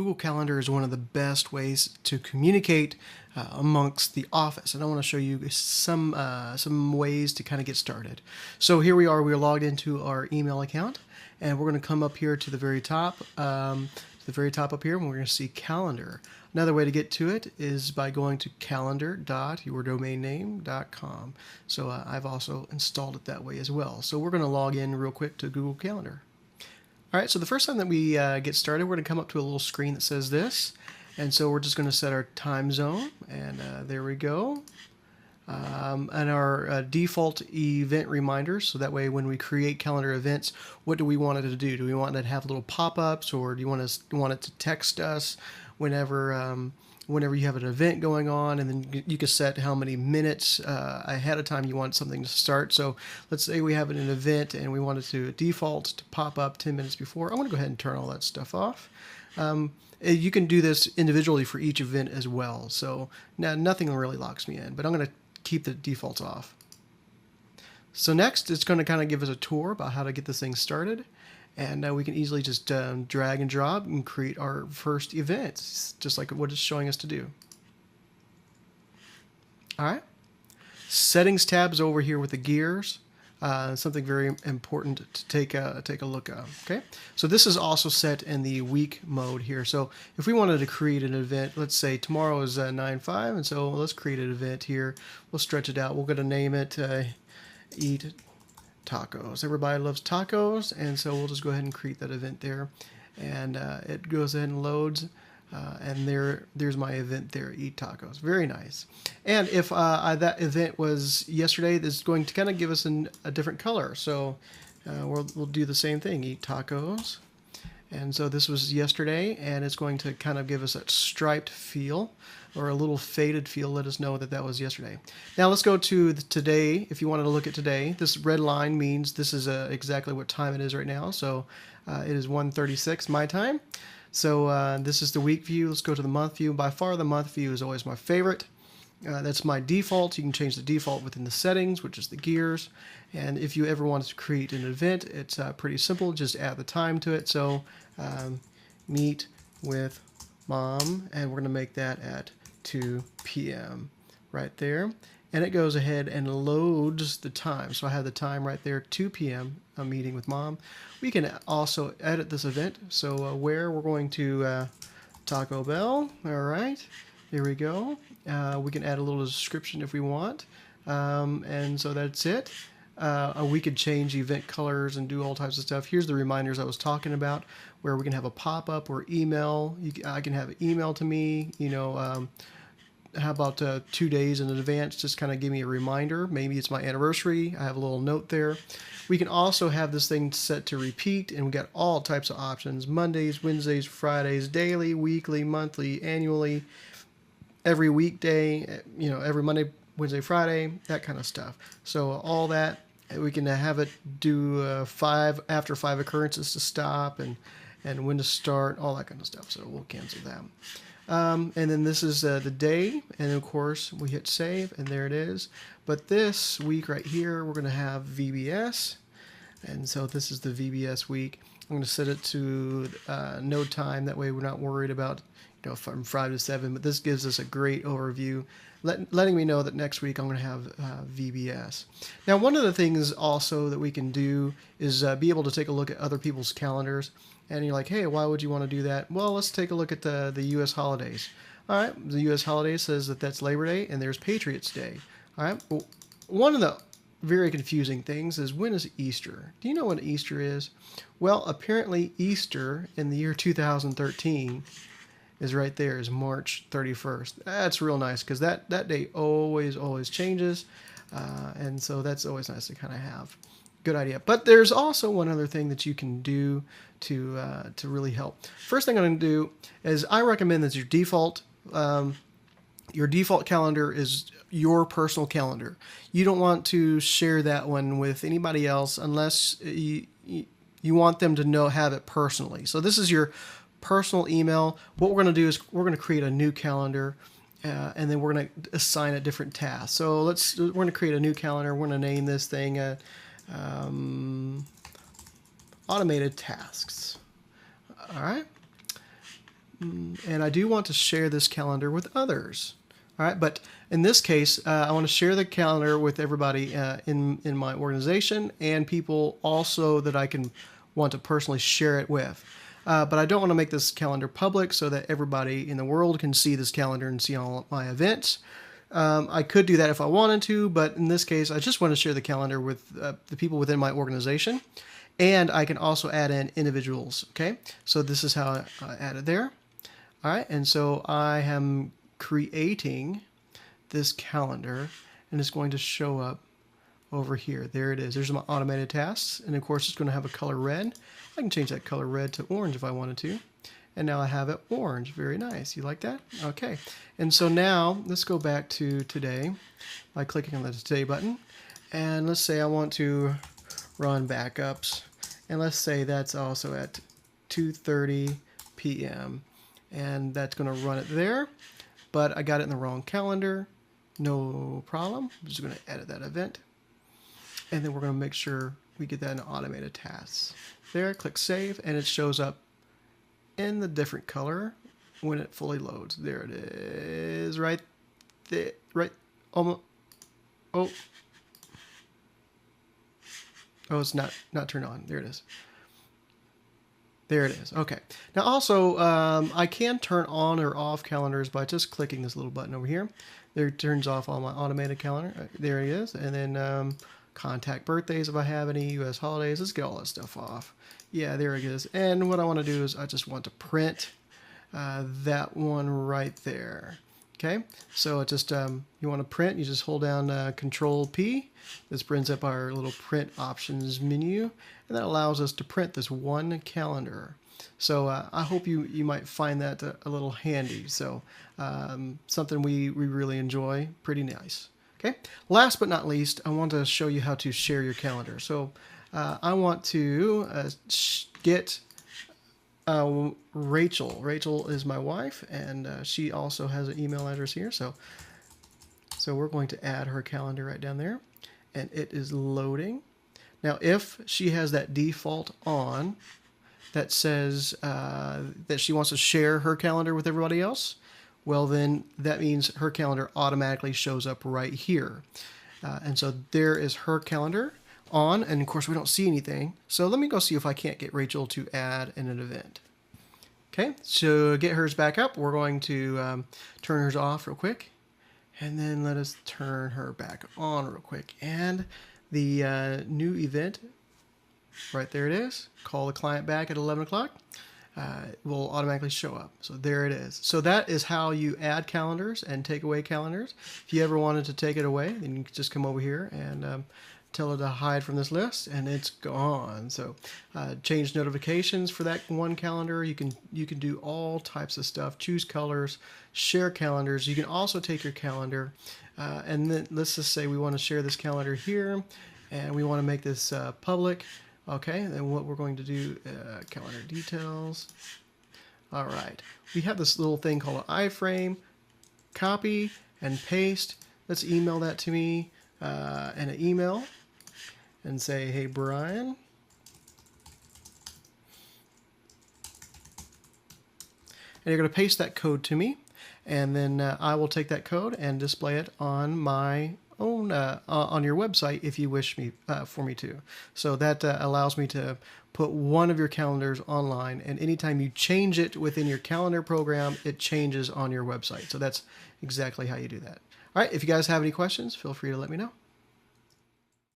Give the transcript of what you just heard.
Google Calendar is one of the best ways to communicate amongst the office, and I want to show you some ways to kind of get started. So here we are. We're logged into our email account, and we're going to come up here to the very top, up here, and we're going to see Calendar. Another way to get to it is by going to calendar.yourdomainname.com. So I've also installed it that way as well. So we're going to log in real quick to Google Calendar. All right, so the first time that we get started, we're going to come up to a little screen that says this. And so we're just going to set our time zone, and there we go. And our default event reminders, so that way when we create calendar events, what do we want it to do? Do we want it to have little pop-ups, or do you want it to text us whenever you have an event going on? And then you can set how many minutes ahead of time you want something to start. So let's say we have an event and we want it to default to pop up 10 minutes before. I'm going to go ahead and turn all that stuff off. You can do this individually for each event as well. So now nothing really locks me in, but I'm going to keep the defaults off. So next, it's going to kind of give us a tour about how to get this thing started. And we can easily just drag and drop and create our first event, just like what it's showing us to do. All right. Settings tab is over here with the gears. Something very important to take a look at. Okay. So this is also set in the week mode here. So if we wanted to create an event, let's say tomorrow is 9/5, and so let's create an event here. We'll stretch it out. We're going to name it Eat Tacos. Everybody loves tacos, and so we'll just go ahead and create that event there, and it goes ahead and loads, and there's my event there, Eat Tacos. Very nice. And if that event was yesterday, this is going to kind of give us a different color. So we'll do the same thing, Eat Tacos. And so this was yesterday, and it's going to kind of give us that striped feel, or a little faded feel, let us know that that was yesterday. Now let's go to today. If you wanted to look at today, this red line means this is exactly what time it is right now. So it is 1:36 my time. So this is the week view. Let's go to the month view. By far the month view is always my favorite. That's my default. You can change the default within the settings, which is the gears. And if you ever want to create an event, it's pretty simple. Just add the time to it. So meet with mom, and we're going to make that at 2 p.m. right there. And it goes ahead and loads the time. So I have the time right there, 2 p.m., a meeting with mom. We can also edit this event. So where we're going to Taco Bell. All right, there we go. We can add a little description if we want. And so that's it. We could change event colors and do all types of stuff. Here's the reminders I was talking about, where we can have a pop-up or email. I can have an email to me, how about 2 days in advance, just kind of give me a reminder. Maybe it's my anniversary. I have a little note there. We can also have this thing set to repeat, and we got all types of options: Mondays, Wednesdays, Fridays, daily, weekly, monthly, annually, every weekday, every Monday, Wednesday, Friday, that kind of stuff. So all that, we can have it do after 5 occurrences to stop, and when to start, all that kind of stuff. So we'll cancel that. And then this is the day, and of course we hit save, and there it is. But this week right here, we're going to have VBS, and so this is the VBS week. I'm going to set it to no time. That way we're not worried about from 5 to 7. But this gives us a great overview, letting me know that next week I'm going to have VBS. Now, one of the things also that we can do is be able to take a look at other people's calendars. And you're like, hey, why would you want to do that? Well, let's take a look at the U.S. holidays. All right, the U.S. holiday says that that's Labor Day, and there's Patriots Day. All right, well, one of the very confusing things is, when is Easter? Do you know what Easter is? Well, apparently Easter in the year 2013 is right there, is March 31st. That's real nice, because that day always changes, and so that's always nice to kind of have. Good idea. But there's also one other thing that you can do to really help. First thing I'm going to do is I recommend that your default calendar is your personal calendar. You don't want to share that one with anybody else unless you want them to have it personally. So this is your personal email. What we're going to do is we're going to create a new calendar, and then we're going to assign it different tasks. So we're going to create a new calendar. We're going to name this thing automated tasks. All right. And I do want to share this calendar with others. All right, but in this case, I want to share the calendar with everybody in my organization and people also that I can want to personally share it with. But I don't want to make this calendar public so that everybody in the world can see this calendar and see all of my events. I could do that if I wanted to, but in this case, I just want to share the calendar with the people within my organization. And I can also add in individuals, okay? So this is how I added there. All right, and so I am creating this calendar, and it's going to show up over here. There it is. There's my automated tasks, and of course it's going to have a color red. I can change that color red to orange if I wanted to. And now I have it orange. Very nice. You like that? Okay. And so now let's go back to today by clicking on the today button. And let's say I want to run backups. And let's say that's also at 2:30 p.m. And that's going to run it there. But I got it in the wrong calendar. No problem. I'm just going to edit that event. And then we're going to make sure we get that in automated tasks. There, click save, and it shows up in the different color when it fully loads. There it is, right there, right, almost, oh, it's not turned on. There it is. There it is. Okay. Now also, I can turn on or off calendars by just clicking this little button over here. There it turns off all my automated calendar. There it is. And then contact birthdays if I have any, U.S. holidays. Let's get all that stuff off. Yeah, there it is. And what I want to do is I just want to print that one right there. Okay, so it just you want to print, you just hold down Control P. This brings up our little print options menu, and that allows us to print this one calendar. So I hope you might find that a little handy. So something we really enjoy. Pretty nice. Okay, last but not least, I want to show you how to share your calendar. So I want to get Rachel. Rachel is my wife, and she also has an email address here. So we're going to add her calendar right down there, and it is loading. Now, if she has that default on that says that she wants to share her calendar with everybody else, well, then that means her calendar automatically shows up right here. And so there is her calendar on, and of course we don't see anything. So let me go see if I can't get Rachel to add in an event. Okay, so get hers back up. We're going to turn hers off real quick, and then let us turn her back on real quick. And the new event, right there it is. Call the client back at 11 o'clock. Will automatically show up. So there it is. So that is how you add calendars and take away calendars. If you ever wanted to take it away, then you can just come over here and tell it to hide from this list, and it's gone. So change notifications for that one calendar. You can do all types of stuff. Choose colors, share calendars. You can also take your calendar and then let's just say we want to share this calendar here, and we want to make this public. Okay, then what we're going to do, calendar details. All right, we have this little thing called an iframe. Copy and paste. Let's email that to me in an email and say, hey, Brian. And you're going to paste that code to me, and then I will take that code and display it on my own on your website if you wish me for me to. So that allows me to put one of your calendars online, and anytime you change it within your calendar program, it changes on your website. So that's exactly how you do that. All right, if you guys have any questions, feel free to let me know.